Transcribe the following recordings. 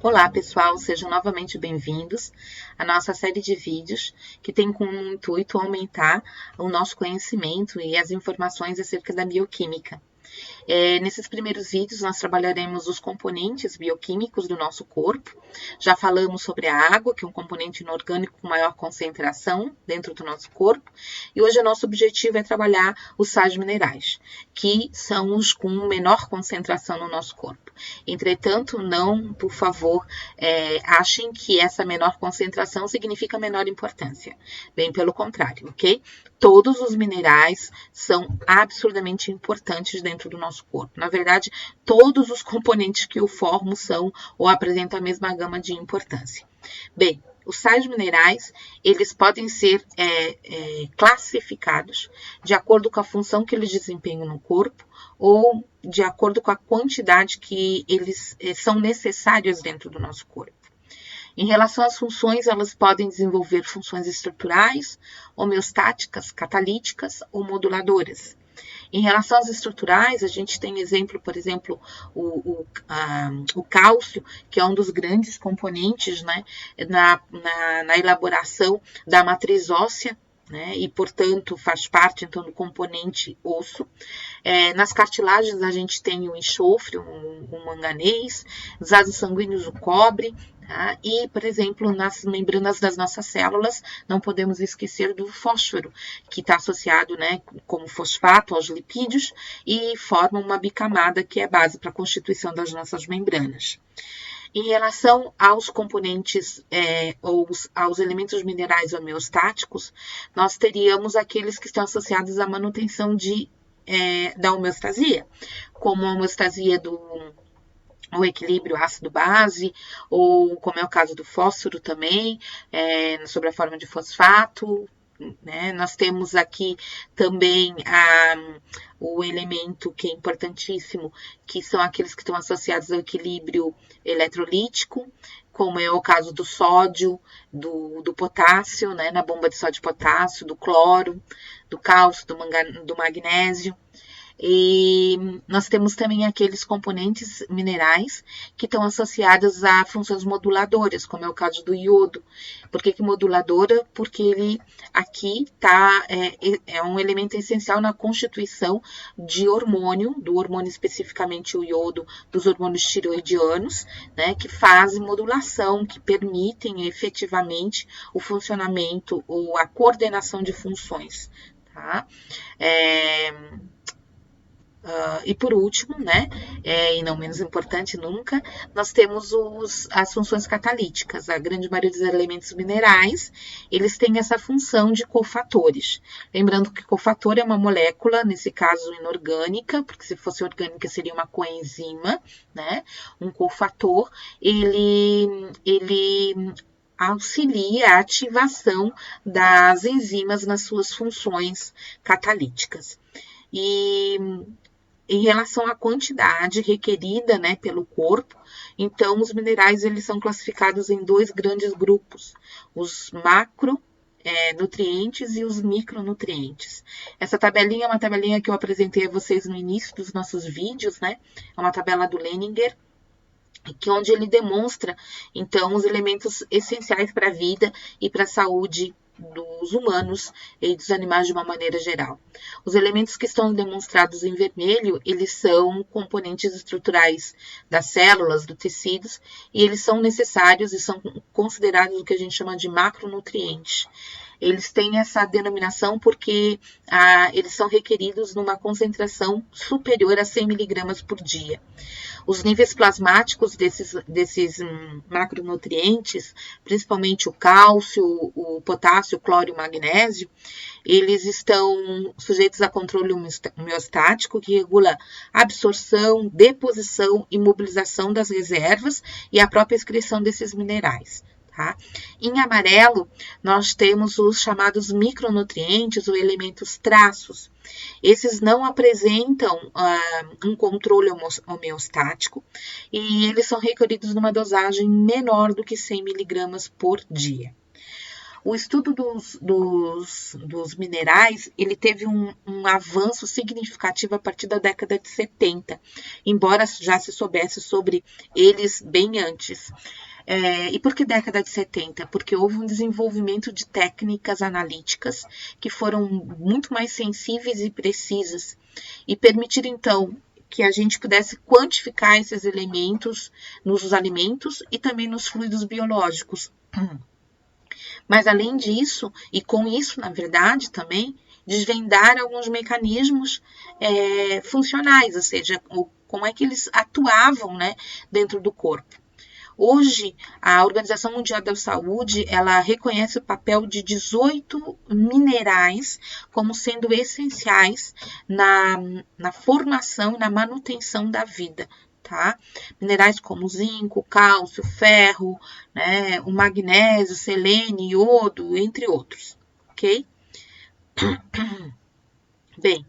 Olá, pessoal, sejam novamente bem-vindos à nossa série de vídeos que tem como intuito aumentar o nosso conhecimento e as informações acerca da bioquímica. Nesses primeiros vídeos, nós trabalharemos os componentes bioquímicos do nosso corpo. Já falamos sobre a água, que é um componente inorgânico com maior concentração dentro do nosso corpo. E hoje o nosso objetivo é trabalhar os sais minerais, que são os com menor concentração no nosso corpo. Entretanto, não, por favor, achem que essa menor concentração significa menor importância. Bem pelo contrário, ok? Todos os minerais são absurdamente importantes dentro do nosso corpo. Na verdade, todos os componentes que o formam são ou apresentam a mesma gama de importância. Bem, os sais minerais, eles podem ser classificados de acordo com a função que eles desempenham no corpo ou de acordo com a quantidade que eles são necessários dentro do nosso corpo. Em relação às funções, elas podem desenvolver funções estruturais, homeostáticas, catalíticas ou moduladoras. Em relação às estruturais, a gente tem exemplo, por exemplo, o cálcio, que é um dos grandes componentes, né, na elaboração da matriz óssea, né, e, portanto, faz parte, então, do componente osso. Nas cartilagens, a gente tem o enxofre, o manganês, nos vasos sanguíneos, o cobre, tá? E, por exemplo, nas membranas das nossas células, não podemos esquecer do fósforo, que está associado, né, como fosfato aos lipídios e forma uma bicamada, que é base para a constituição das nossas membranas. Em relação aos componentes ou aos elementos minerais homeostáticos, nós teríamos aqueles que estão associados à manutenção da homeostasia, como a homeostasia o equilíbrio ácido-base, ou como é o caso do fósforo também, sobre a forma de fosfato, né? Nós temos aqui também o elemento que é importantíssimo, que são aqueles que estão associados ao equilíbrio eletrolítico, como é o caso do sódio, do potássio, né? Na bomba de sódio e potássio, do cloro, do cálcio, do magnésio. E nós temos também aqueles componentes minerais que estão associados a funções moduladoras, como é o caso do iodo. Por que moduladora? Porque ele aqui é um elemento essencial na constituição de hormônio, do hormônio especificamente o iodo, dos hormônios tireoidianos, né, que fazem modulação, que permitem efetivamente o funcionamento ou a coordenação de funções, tá? E por último, né, e não menos importante nunca, nós temos as funções catalíticas. A grande maioria dos elementos minerais, eles têm essa função de cofatores. Lembrando que cofator é uma molécula, nesse caso inorgânica, porque se fosse orgânica seria uma coenzima, né? Um cofator, ele auxilia a ativação das enzimas nas suas funções catalíticas. E em relação à quantidade requerida, né, pelo corpo, então os minerais eles são classificados em dois grandes grupos, os macronutrientes e os micronutrientes. Essa tabelinha é uma tabelinha que eu apresentei a vocês no início dos nossos vídeos, né? É uma tabela do Leninger, onde ele demonstra, então, os elementos essenciais para a vida e para a saúde dos humanos e dos animais de uma maneira geral. Os elementos que estão demonstrados em vermelho, eles são componentes estruturais das células, dos tecidos, e eles são necessários e são considerados o que a gente chama de macronutrientes. Eles têm essa denominação porque eles são requeridos numa concentração superior a 100 miligramas por dia. Os níveis plasmáticos desses macronutrientes, principalmente o cálcio, o potássio, o cloro e o magnésio, eles estão sujeitos a controle homeostático, que regula a absorção, deposição e mobilização das reservas e a própria excreção desses minerais. Tá? Em amarelo, nós temos os chamados micronutrientes ou elementos traços. Esses não apresentam um controle homeostático e eles são requeridos numa dosagem menor do que 100 miligramas por dia. O estudo dos minerais, ele teve um avanço significativo a partir da década de 70, embora já se soubesse sobre eles bem antes. E por que década de 70? Porque houve um desenvolvimento de técnicas analíticas que foram muito mais sensíveis e precisas e permitiram, então, que a gente pudesse quantificar esses elementos nos alimentos e também nos fluidos biológicos. Mas, além disso, e com isso, na verdade, também, desvendar alguns mecanismos funcionais, ou seja, como é que eles atuavam, né, dentro do corpo. Hoje, a Organização Mundial da Saúde, ela reconhece o papel de 18 minerais como sendo essenciais na formação e na manutenção da vida, tá? Minerais como zinco, cálcio, ferro, né, o magnésio, selênio, iodo, entre outros, ok? Bem,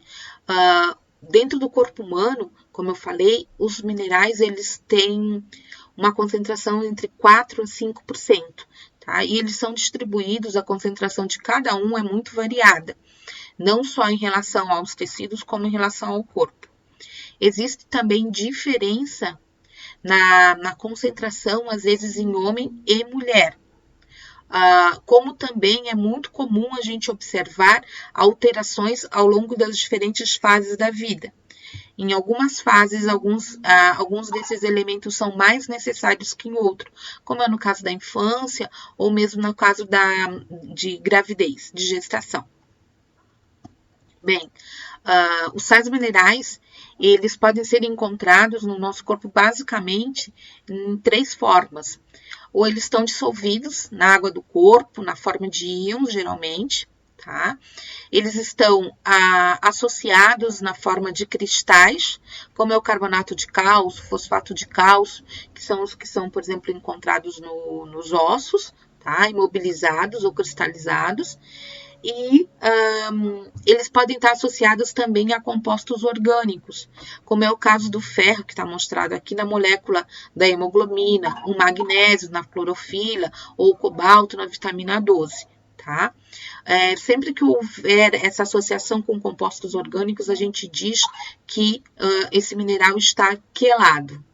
dentro do corpo humano, como eu falei, os minerais, eles têm uma concentração entre 4% a 5%, tá? E eles são distribuídos, a concentração de cada um é muito variada, não só em relação aos tecidos, como em relação ao corpo. Existe também diferença na concentração, às vezes, em homem e mulher. Como também é muito comum a gente observar alterações ao longo das diferentes fases da vida. Em algumas fases, alguns desses elementos são mais necessários que em outro, como é no caso da infância ou mesmo no caso de gravidez, de gestação. Bem, os sais minerais, eles podem ser encontrados no nosso corpo basicamente em 3 formas. Ou eles estão dissolvidos na água do corpo, na forma de íons, geralmente, tá? Eles estão associados na forma de cristais, como é o carbonato de cálcio, fosfato de cálcio, que são os que são, por exemplo, encontrados nos ossos, tá? Imobilizados ou cristalizados. E eles podem estar associados também a compostos orgânicos, como é o caso do ferro, que está mostrado aqui na molécula da hemoglobina, o magnésio na clorofila ou o cobalto na vitamina 12, tá? Sempre que houver essa associação com compostos orgânicos, a gente diz que esse mineral está quelado.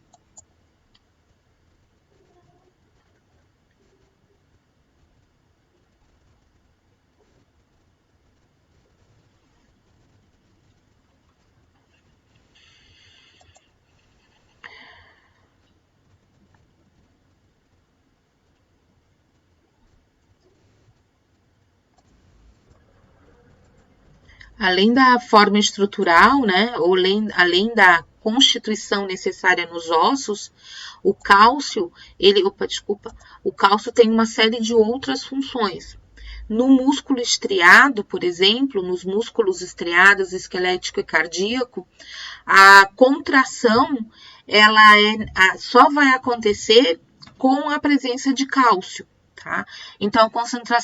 Além da forma estrutural, né, ou além da constituição necessária nos ossos, o cálcio, o cálcio tem uma série de outras funções. No músculo estriado, por exemplo, nos músculos estriados, esquelético e cardíaco, a contração só vai acontecer com a presença de cálcio. Tá? Então,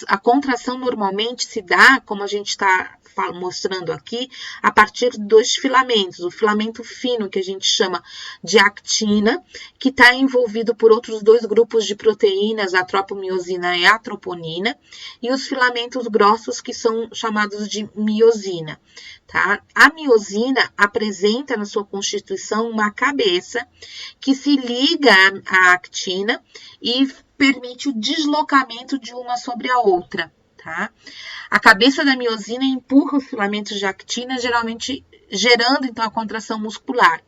a contração normalmente se dá, como a gente está mostrando aqui, a partir dos filamentos. O filamento fino, que a gente chama de actina, que está envolvido por outros 2 grupos de proteínas, a tropomiosina e a troponina, e os filamentos grossos, que são chamados de miosina. Tá? A miosina apresenta na sua constituição uma cabeça que se liga à actina e permite o deslocamento de uma sobre a outra, tá? A cabeça da miosina empurra os filamentos de actina, geralmente gerando então a contração muscular.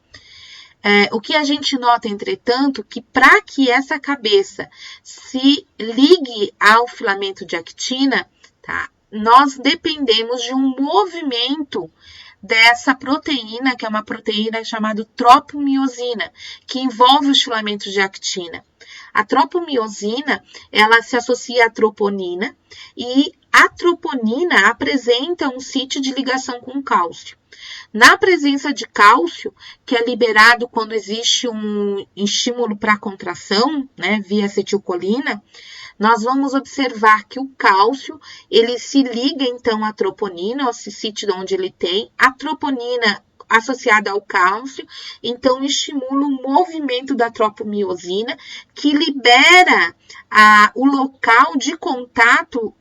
O que a gente nota, entretanto, que para que essa cabeça se ligue ao filamento de actina, tá? Nós dependemos de um movimento dessa proteína, que é uma proteína chamada tropomiosina, que envolve os filamentos de actina. A tropomiosina, ela se associa à troponina e a troponina apresenta um sítio de ligação com o cálcio. Na presença de cálcio, que é liberado quando existe um estímulo para a contração, né, via acetilcolina, nós vamos observar que o cálcio, ele se liga então à troponina, esse sítio onde ele tem, a troponina associada ao cálcio, então estimula o movimento da tropomiosina, que libera o local de contato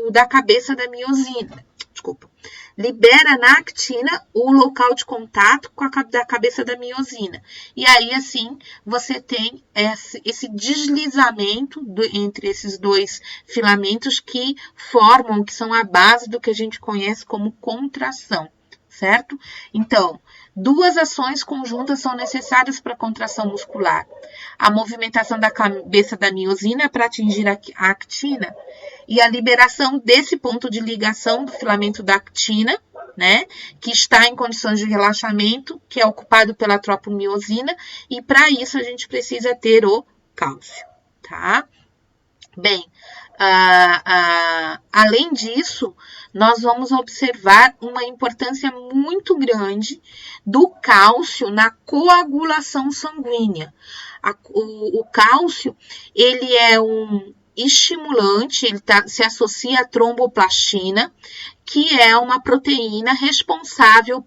da cabeça da miosina. Desculpa. Libera na actina o local de contato da cabeça da miosina. E aí, assim, você tem esse deslizamento entre esses dois filamentos que formam, que são a base do que a gente conhece como contração, certo? Então, duas ações conjuntas são necessárias para a contração muscular. A movimentação da cabeça da miosina para atingir a actina e a liberação desse ponto de ligação do filamento da actina, né, que está em condições de relaxamento, que é ocupado pela tropomiosina, e para isso a gente precisa ter o cálcio, tá? Bem, além disso, nós vamos observar uma importância muito grande do cálcio na coagulação sanguínea. O cálcio, ele é um estimulante, ele se associa à tromboplastina, que é uma proteína responsável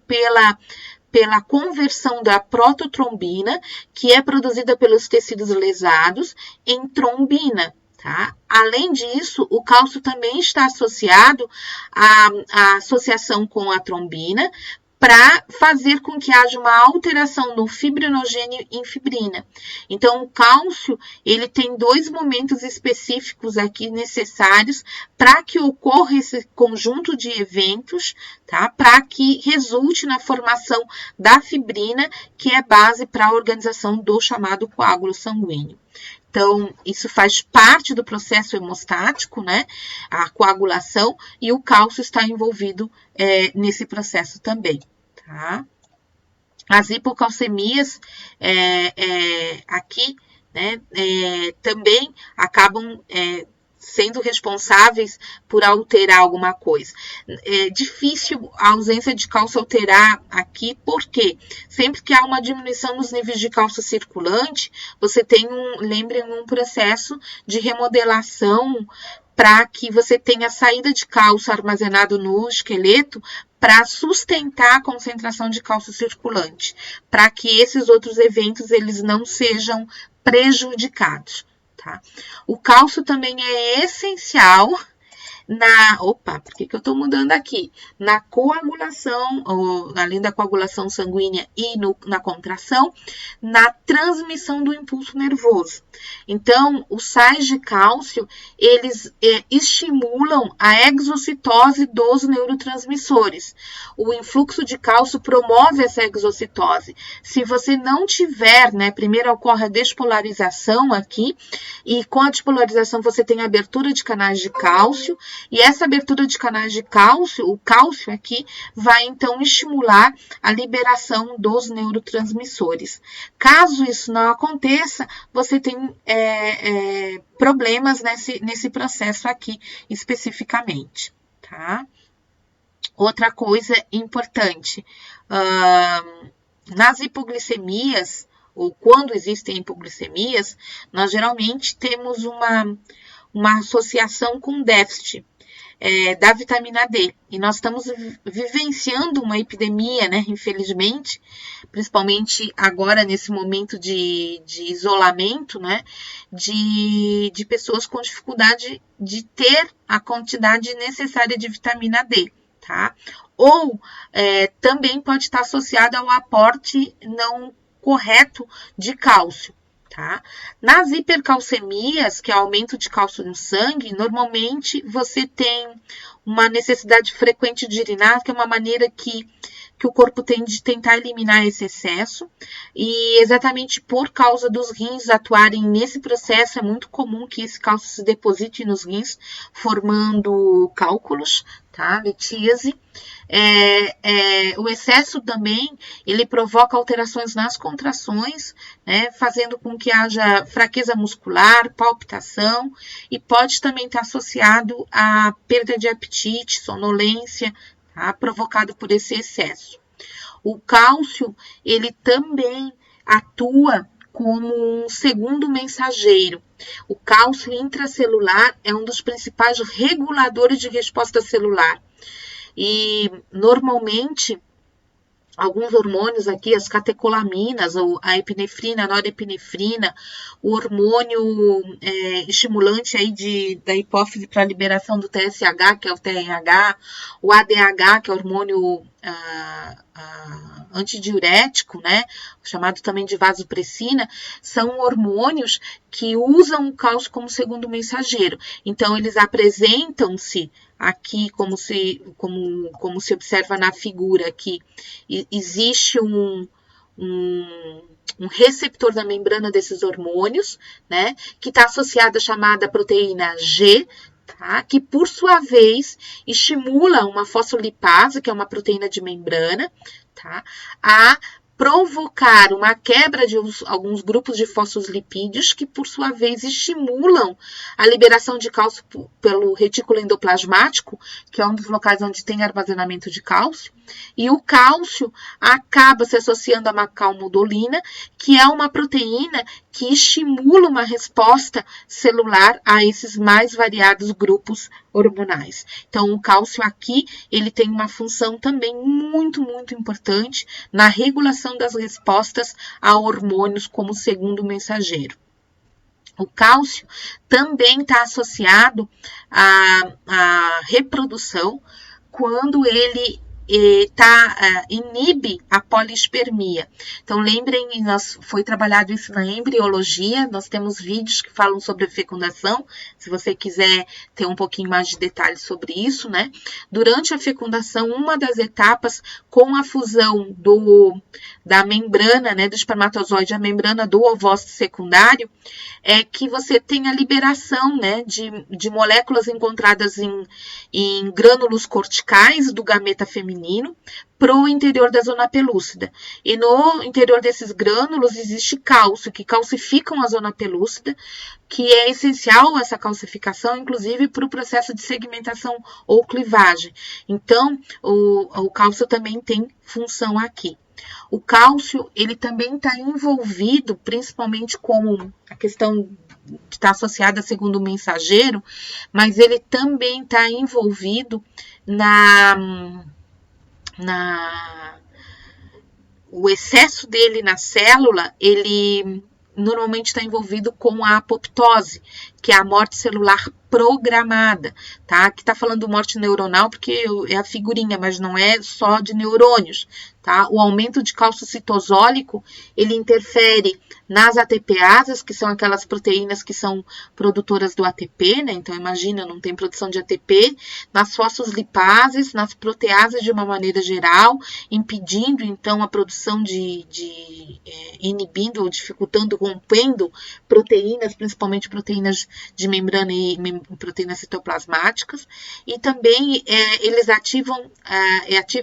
pela conversão da prototrombina, que é produzida pelos tecidos lesados, em trombina. Tá? Além disso, o cálcio também está associado à associação com a trombina para fazer com que haja uma alteração no fibrinogênio em fibrina. Então, o cálcio, ele tem dois momentos específicos aqui necessários para que ocorra esse conjunto de eventos, tá? Para que resulte na formação da fibrina, que é base para a organização do chamado coágulo sanguíneo. Então, isso faz parte do processo hemostático, né? A coagulação, e o cálcio está envolvido nesse processo também, tá? As hipocalcemias aqui, né, também acabam sendo responsáveis por alterar alguma coisa. É difícil a ausência de cálcio alterar aqui, porque sempre que há uma diminuição nos níveis de cálcio circulante, você tem um processo de remodelação para que você tenha saída de cálcio armazenado no esqueleto para sustentar a concentração de cálcio circulante, para que esses outros eventos eles não sejam prejudicados. Tá? O cálcio também é essencial por que eu estou mudando aqui? Na coagulação, além da coagulação sanguínea e na contração, na transmissão do impulso nervoso. Então, os sais de cálcio, eles estimulam a exocitose dos neurotransmissores. O influxo de cálcio promove essa exocitose. Se você não tiver, né, primeiro ocorre a despolarização aqui, e com a despolarização você tem a abertura de canais de cálcio, e essa abertura de canais de cálcio, o cálcio aqui, vai então estimular a liberação dos neurotransmissores. Caso isso não aconteça, você tem problemas nesse processo aqui especificamente, tá? Outra coisa importante, nas hipoglicemias, ou quando existem hipoglicemias, nós geralmente temos uma associação com déficit da vitamina D. E nós estamos vivenciando uma epidemia, né, infelizmente, principalmente agora nesse momento de isolamento, né, de pessoas com dificuldade de ter a quantidade necessária de vitamina D, tá? Ou também pode estar associado ao aporte não correto de cálcio. Tá? Nas hipercalcemias, que é aumento de cálcio no sangue, normalmente você tem uma necessidade frequente de urinar, que é uma maneira que o corpo tem de tentar eliminar esse excesso, e exatamente por causa dos rins atuarem nesse processo, é muito comum que esse cálcio se deposite nos rins, formando cálculos, tá? Litíase. O excesso também, ele provoca alterações nas contrações, né, fazendo com que haja fraqueza muscular, palpitação, e pode também estar associado à perda de apetite, sonolência, tá, provocado por esse excesso. O cálcio, ele também atua como um segundo mensageiro. O cálcio intracelular é um dos principais reguladores de resposta celular. E, normalmente, alguns hormônios aqui, as catecolaminas, ou a epinefrina, a norepinefrina, o hormônio estimulante aí da hipófise para liberação do TSH, que é o TRH, o ADH, que é o hormônio antidiurético, né, chamado também de vasopressina, são hormônios que usam o cálcio como segundo mensageiro. Então, eles apresentam-se aqui, como se observa na figura aqui, existe um receptor da membrana desses hormônios, né, que está associado à chamada proteína G, tá, que por sua vez estimula uma fosfolipase, que é uma proteína de membrana, tá, a provocar uma quebra de alguns grupos de fosfolipídios que, por sua vez, estimulam a liberação de cálcio pelo retículo endoplasmático, que é um dos locais onde tem armazenamento de cálcio, e o cálcio acaba se associando à macalmodulina, que é uma proteína que estimula uma resposta celular a esses mais variados grupos hormonais. Então, o cálcio aqui, ele tem uma função também muito, muito importante na regulação das respostas a hormônios como segundo mensageiro. O cálcio também está associado à reprodução quando ele inibe a poliespermia. Então, lembrem, foi trabalhado isso na embriologia, nós temos vídeos que falam sobre a fecundação, se você quiser ter um pouquinho mais de detalhes sobre isso, né? Durante a fecundação, uma das etapas com a fusão da membrana, né, do espermatozoide, a membrana do ovócito secundário, é que você tem a liberação, né, de moléculas encontradas em grânulos corticais do gameta feminino para o interior da zona pelúcida. E no interior desses grânulos existe cálcio, que calcificam a zona pelúcida, que é essencial essa calcificação, inclusive para o processo de segmentação ou clivagem. Então, o cálcio também tem função aqui. O cálcio, ele também está envolvido, principalmente com a questão que está associada a segundo mensageiro, mas ele também está envolvido o excesso dele na célula, ele normalmente está envolvido com a apoptose, que é a morte celular programada, tá? Aqui tá falando morte neuronal porque é a figurinha, mas não é só de neurônios, tá? O aumento de cálcio citosólico, ele interfere nas ATPases, que são aquelas proteínas que são produtoras do ATP, né? Então, imagina, não tem produção de ATP, nas fosfolipases, nas proteases de uma maneira geral, impedindo, então, a produção inibindo ou dificultando, rompendo proteínas, principalmente proteínas de membrana e proteínas citoplasmáticas, e também eles ativam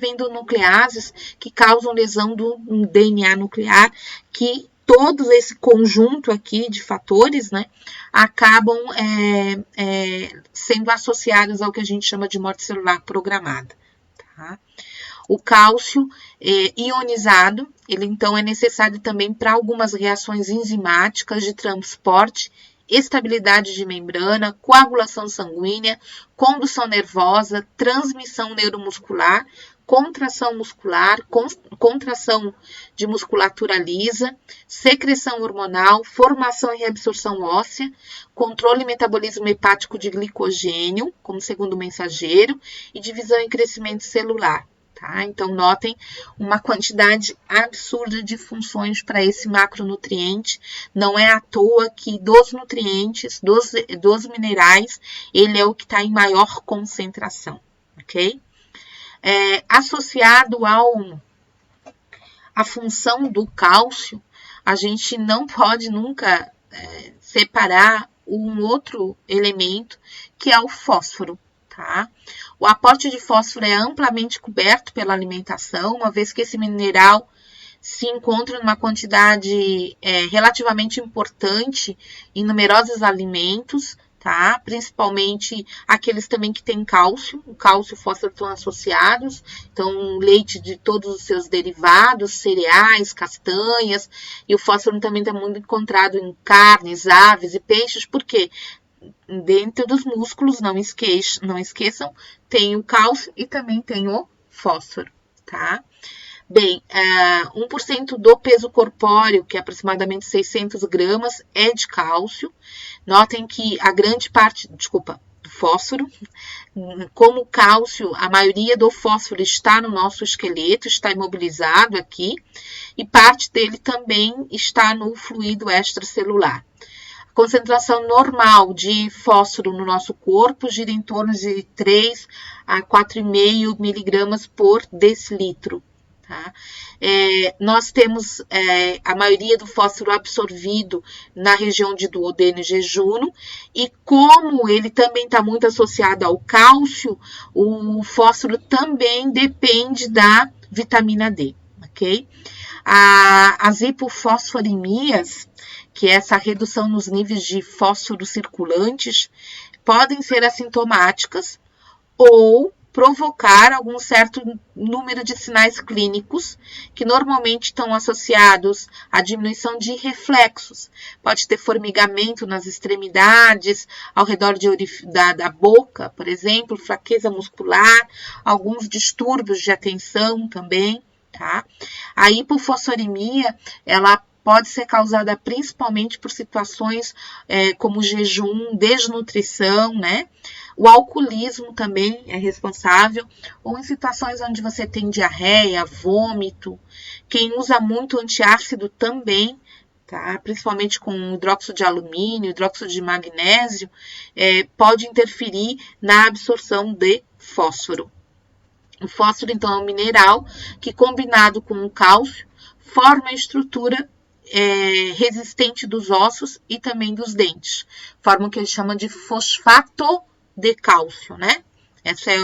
endonucleases que causam lesão do DNA nuclear, que todo esse conjunto aqui de fatores, né, acabam sendo associados ao que a gente chama de morte celular programada. Tá? O cálcio ionizado, ele então é necessário também para algumas reações enzimáticas de transporte, estabilidade de membrana, coagulação sanguínea, condução nervosa, transmissão neuromuscular, contração muscular, contração de musculatura lisa, secreção hormonal, formação e reabsorção óssea, controle e metabolismo hepático de glicogênio, como segundo mensageiro, e divisão e crescimento celular. Tá? Então, notem uma quantidade absurda de funções para esse macronutriente. Não é à toa que dos nutrientes, dos minerais, ele é o que está em maior concentração, ok? Associado à função do cálcio, a gente não pode nunca separar um outro elemento, que é o fósforo. Tá? O aporte de fósforo é amplamente coberto pela alimentação, uma vez que esse mineral se encontra numa quantidade relativamente importante em numerosos alimentos, tá? Principalmente aqueles também que têm cálcio. O cálcio e o fósforo estão associados, então leite de todos os seus derivados, cereais, castanhas, e o fósforo também está muito encontrado em carnes, aves e peixes. Por quê? Dentro dos músculos, não esqueçam, tem o cálcio e também tem o fósforo, tá? Bem, 1% do peso corpóreo, que é aproximadamente 600 gramas, é de cálcio. Notem que a grande parte, do fósforo, como o cálcio, a maioria do fósforo está no nosso esqueleto, está imobilizado aqui, e parte dele também está no fluido extracelular. A concentração normal de fósforo no nosso corpo gira em torno de 3 a 4,5 miligramas por decilitro. Tá? Nós temos a maioria do fósforo absorvido na região de duodeno e jejuno, e como ele também está muito associado ao cálcio, o fósforo também depende da vitamina D, ok? As hipofosforemias, que é essa redução nos níveis de fósforo circulantes, podem ser assintomáticas ou provocar algum certo número de sinais clínicos que normalmente estão associados à diminuição de reflexos. Pode ter formigamento nas extremidades, ao redor da boca, por exemplo, fraqueza muscular, alguns distúrbios de atenção também, tá? A hipofosforemia, ela pode ser causada principalmente por situações como jejum, desnutrição, né? O alcoolismo também é responsável, ou em situações onde você tem diarreia, vômito. Quem usa muito antiácido também, tá? Principalmente com hidróxido de alumínio, hidróxido de magnésio, pode interferir na absorção de fósforo. O fósforo, então, é um mineral que, combinado com o cálcio, forma a estrutura resistente dos ossos e também dos dentes. Forma o que eles chamam de fosfato de cálcio, né? Essa é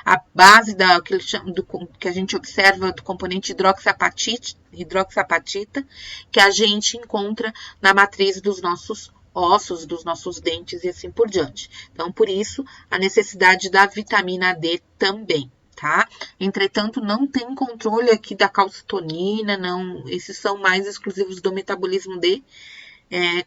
a base que a gente observa do componente hidroxiapatita, que a gente encontra na matriz dos nossos ossos, dos nossos dentes e assim por diante. Então, por isso, a necessidade da vitamina D também. Tá? Entretanto, não tem controle aqui da calcitonina, não. Esses são mais exclusivos do metabolismo de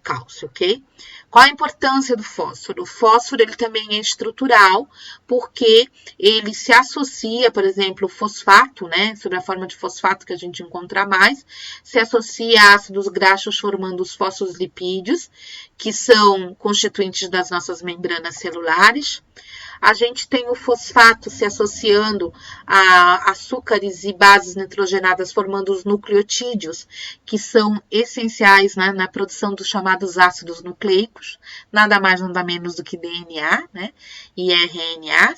cálcio, ok? Qual a importância do fósforo? O fósforo, ele também é estrutural, porque ele se associa, por exemplo, o fosfato, né? Sobre a forma de fosfato que a gente encontra mais, se associa a ácidos graxos formando os fosfolipídios, que são constituintes das nossas membranas celulares. A gente tem o fosfato se associando a açúcares e bases nitrogenadas, formando os nucleotídeos, que são essenciais, né, na produção dos chamados ácidos nucleicos, nada mais nada menos do que DNA, né, e RNA,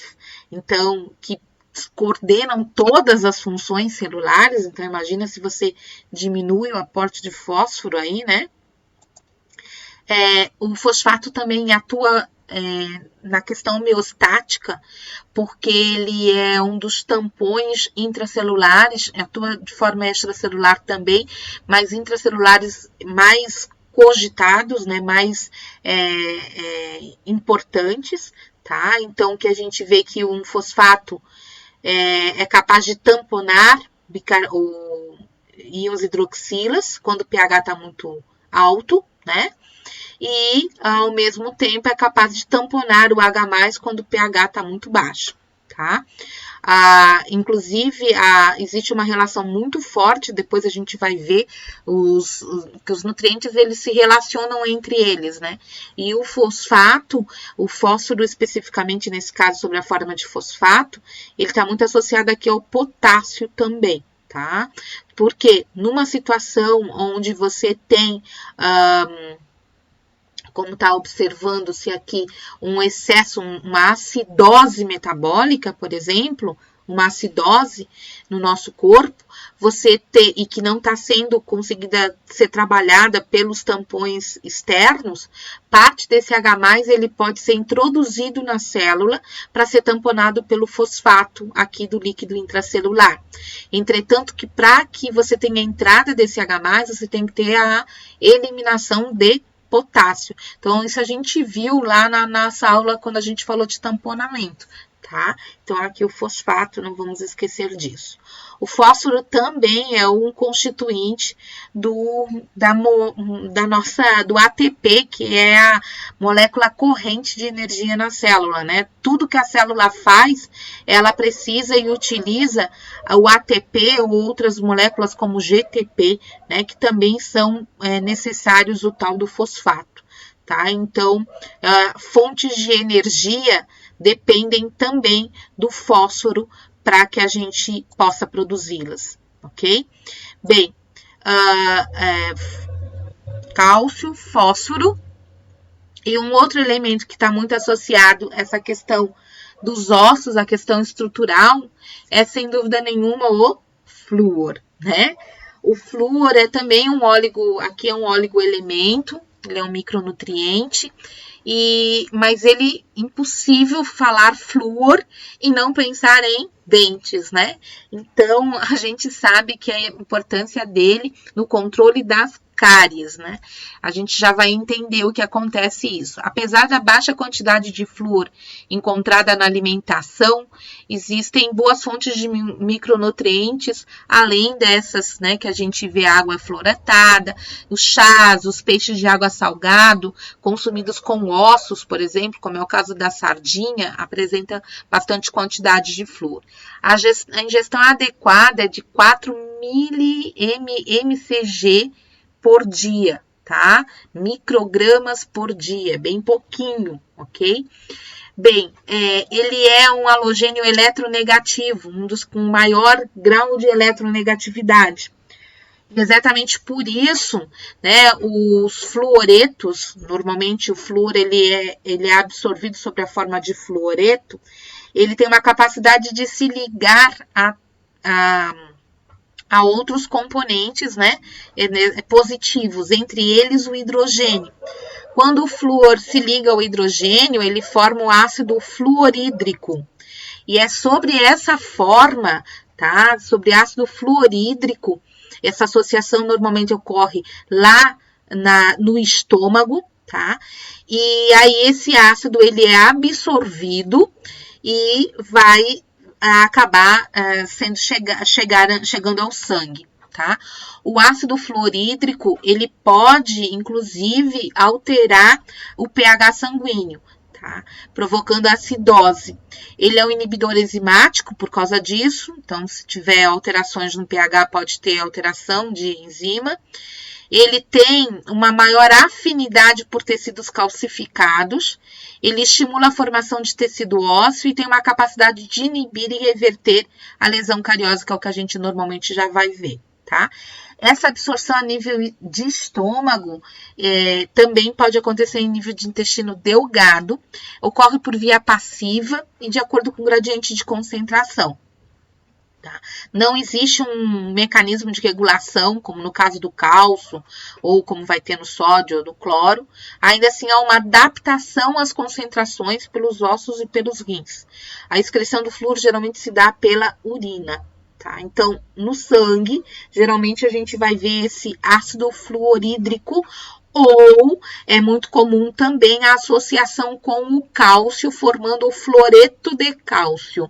então, que coordenam todas as funções celulares. Então, imagina se você diminui o aporte de fósforo aí, né? O fosfato também atua na questão homeostática, porque ele é um dos tampões intracelulares, atua de forma extracelular também, mas intracelulares mais cogitados, né, mais importantes, tá? Então, que a gente vê que um fosfato é capaz de tamponar íons hidroxilas quando o pH está muito alto, né? E, ao mesmo tempo, é capaz de tamponar o H+, quando o pH está muito baixo, tá? Inclusive, existe uma relação muito forte, depois a gente vai ver que os nutrientes, eles se relacionam entre eles, né? E o fosfato, o fósforo especificamente, nesse caso, sobre a forma de fosfato, ele está muito associado aqui ao potássio também, tá? Porque numa situação onde você tem... como está observando-se aqui, um excesso, uma acidose metabólica, por exemplo, uma acidose no nosso corpo, e que não está sendo conseguida ser trabalhada pelos tampões externos, parte desse H+, ele pode ser introduzido na célula para ser tamponado pelo fosfato aqui do líquido intracelular. Entretanto, que para que você tenha a entrada desse H+, você tem que ter a eliminação de potássio. Então, isso a gente viu lá na nossa aula quando a gente falou de tamponamento, tá? Então, aqui o fosfato, não vamos esquecer disso. O fósforo também é um constituinte do ATP, que é a molécula corrente de energia na célula, né? Tudo que a célula faz, ela precisa e utiliza o ATP ou outras moléculas como GTP, né? Que também são necessários o tal do fosfato, tá? Então, fontes de energia dependem também do fósforo para que a gente possa produzi-las, ok? Bem, cálcio, fósforo, e um outro elemento que está muito associado a essa questão dos ossos, a questão estrutural, é sem dúvida nenhuma o flúor, né? O flúor é também um óleo, aqui é um óleo-elemento, ele é um micronutriente, mas ele é impossível falar flúor e não pensar em dentes, né? Então, a gente sabe que a importância dele no controle das cáries, né? A gente já vai entender o que acontece isso. Apesar da baixa quantidade de flúor encontrada na alimentação, existem boas fontes de micronutrientes, além dessas, né, que a gente vê água fluoratada, os chás, os peixes de água salgado, consumidos com ossos, por exemplo, como é o caso da sardinha, apresenta bastante quantidade de flúor. A ingestão adequada é de 4 mg por dia, tá? Microgramas por dia, bem pouquinho, ok? Bem, ele é um halogênio eletronegativo, um dos com maior grau de eletronegatividade. Exatamente por isso, né, os fluoretos, normalmente o flúor ele é absorvido sob a forma de fluoreto, ele tem uma capacidade de se ligar a outros componentes, né, positivos, entre eles o hidrogênio. Quando o flúor se liga ao hidrogênio, ele forma o ácido fluorídrico. E é sobre essa forma, tá, sobre ácido fluorídrico, essa associação normalmente ocorre lá no estômago, tá? E aí esse ácido ele é absorvido e vai acabar chegando ao sangue, tá? O ácido fluorídrico, ele pode, inclusive, alterar o pH sanguíneo, tá? Provocando acidose. Ele é um inibidor enzimático por causa disso, então, se tiver alterações no pH, pode ter alteração de enzima. Ele tem uma maior afinidade por tecidos calcificados, ele estimula a formação de tecido ósseo e tem uma capacidade de inibir e reverter a lesão cariósa, que é o que a gente normalmente já vai ver, tá? Essa absorção a nível de estômago também pode acontecer em nível de intestino delgado, ocorre por via passiva e de acordo com o gradiente de concentração. Tá? Não existe um mecanismo de regulação, como no caso do cálcio, ou como vai ter no sódio ou do cloro. Ainda assim, há uma adaptação às concentrações pelos ossos e pelos rins. A excreção do flúor geralmente se dá pela urina. Tá? Então, no sangue, geralmente a gente vai ver esse ácido fluorídrico, ou é muito comum também a associação com o cálcio, formando o fluoreto de cálcio.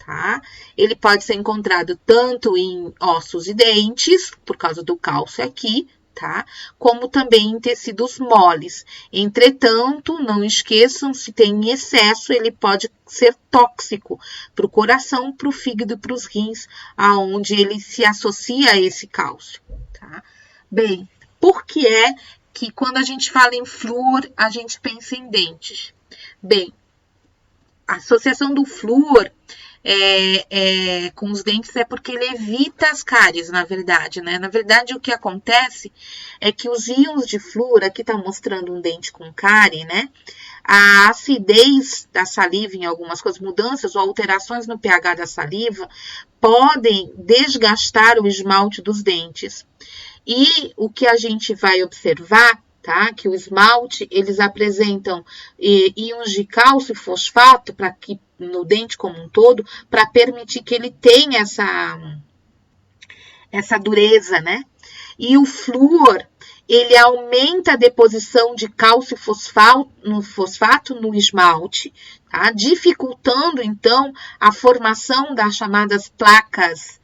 Tá? Ele pode ser encontrado tanto em ossos e dentes, por causa do cálcio aqui, tá? Como também em tecidos moles. Entretanto, não esqueçam, se tem excesso, ele pode ser tóxico para o coração, para o fígado e para os rins, aonde ele se associa a esse cálcio, tá? Bem, por que é que quando a gente fala em flúor, a gente pensa em dentes? Bem, a associação do flúor com os dentes é porque ele evita as cáries, na verdade, né? Na verdade, o que acontece é que os íons de flúor, aqui tá mostrando um dente com cárie, né? A acidez da saliva em algumas coisas, mudanças ou alterações no pH da saliva, podem desgastar o esmalte dos dentes. E o que a gente vai observar, tá? Que o esmalte, eles apresentam íons de cálcio e fosfato para que no dente como um todo, para permitir que ele tenha essa dureza, né? E o flúor, ele aumenta a deposição de cálcio e fosfato no esmalte, tá? Dificultando, então, a formação das chamadas placas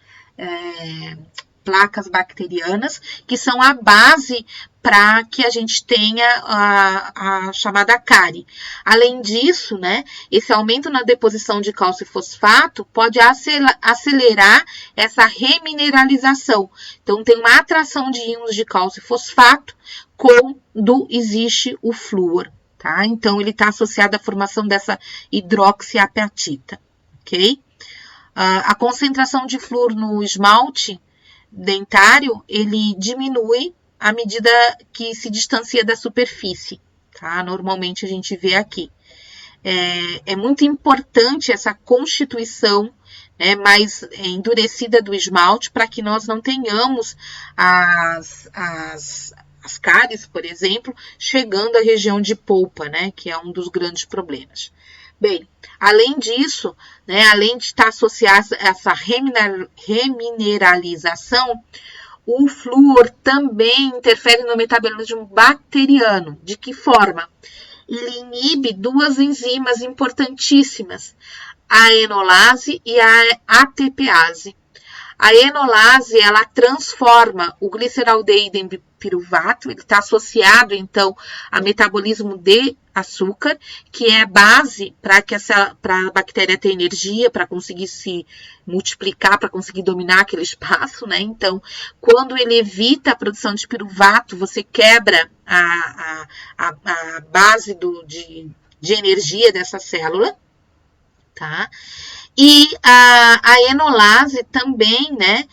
bacterianas, que são a base para que a gente tenha a chamada cárie. Além disso, né, esse aumento na deposição de cálcio e fosfato pode acelerar essa remineralização. Então, tem uma atração de íons de cálcio e fosfato quando existe o flúor, tá? Então, ele está associado à formação dessa hidroxiapatita, ok? A concentração de flúor no esmalte dentário, ele diminui à medida que se distancia da superfície, tá? Normalmente a gente vê aqui. É muito importante essa constituição, né, mais endurecida do esmalte para que nós não tenhamos as cáries, por exemplo, chegando à região de polpa, né, que é um dos grandes problemas. Bem, além disso, né, além de estar associado a essa remineralização, o flúor também interfere no metabolismo bacteriano. De que forma? Ele inibe duas enzimas importantíssimas, a enolase e a ATPase. A enolase, ela transforma o gliceraldeído em piruvato, ele está associado, então, a metabolismo de açúcar, que é a base para a bactéria ter energia, para conseguir se multiplicar, para conseguir dominar aquele espaço, né? Então, quando ele evita a produção de piruvato, você quebra a base de energia dessa célula, tá? E a enolase também, né,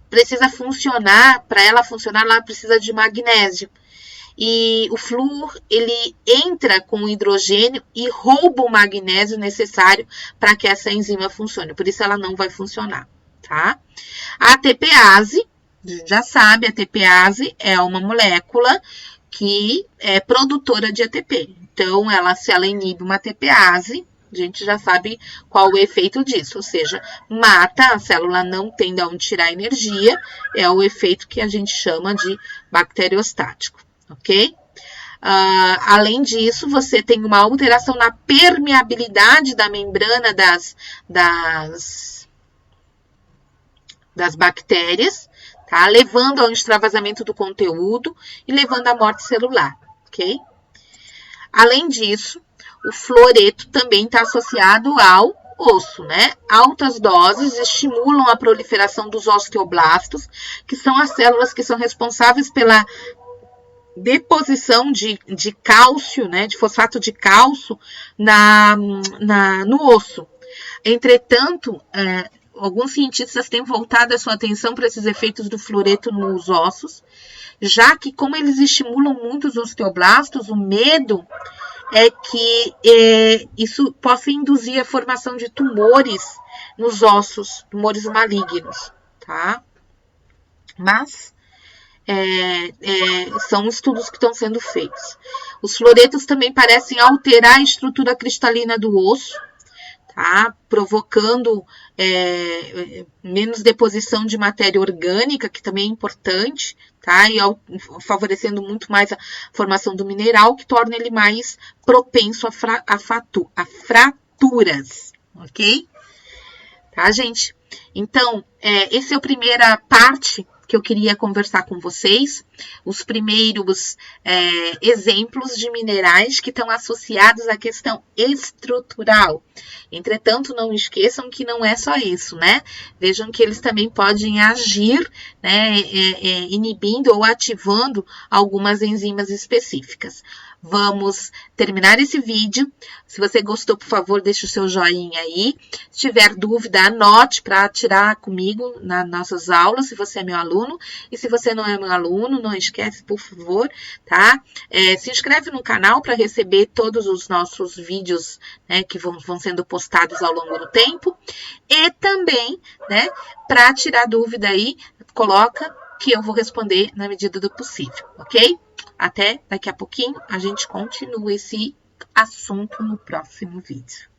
precisa funcionar, para ela funcionar, ela precisa de magnésio. E o flúor, ele entra com o hidrogênio e rouba o magnésio necessário para que essa enzima funcione. Por isso, ela não vai funcionar, tá? A ATPase, a gente já sabe, a ATPase é uma molécula que é produtora de ATP. Então, se ela inibe uma ATPase, a gente já sabe qual o efeito disso, ou seja, mata, a célula não tem de onde tirar energia, é o efeito que a gente chama de bacteriostático, ok? Além disso, você tem uma alteração na permeabilidade da membrana das bactérias, tá? Levando ao extravasamento do conteúdo e levando à morte celular, ok? Além disso, o fluoreto também está associado ao osso, né? Altas doses estimulam a proliferação dos osteoblastos, que são as células que são responsáveis pela deposição de cálcio, né? De fosfato de cálcio no osso. Entretanto, alguns cientistas têm voltado a sua atenção para esses efeitos do fluoreto nos ossos, já que, como eles estimulam muito os osteoblastos, o medo é que isso possa induzir a formação de tumores nos ossos, tumores malignos, tá? Mas são estudos que estão sendo feitos. Os fluoretos também parecem alterar a estrutura cristalina do osso, tá? Provocando menos deposição de matéria orgânica, que também é importante, tá? E favorecendo muito mais a formação do mineral, que torna ele mais propenso a fraturas, ok? Tá, gente? Então, essa é a primeira parte que eu queria conversar com vocês, os primeiros exemplos de minerais que estão associados à questão estrutural. Entretanto, não esqueçam que não é só isso, né? Vejam que eles também podem agir, né, inibindo ou ativando algumas enzimas específicas. Vamos terminar esse vídeo. Se você gostou, por favor, deixe o seu joinha aí. Se tiver dúvida, anote para tirar comigo nas nossas aulas, se você é meu aluno. E se você não é meu aluno, não esquece, por favor, tá? Se inscreve no canal para receber todos os nossos vídeos, né, que vão sendo postados ao longo do tempo. E também, né, para tirar dúvida aí, coloca que eu vou responder na medida do possível, ok? Até daqui a pouquinho, a gente continua esse assunto no próximo vídeo.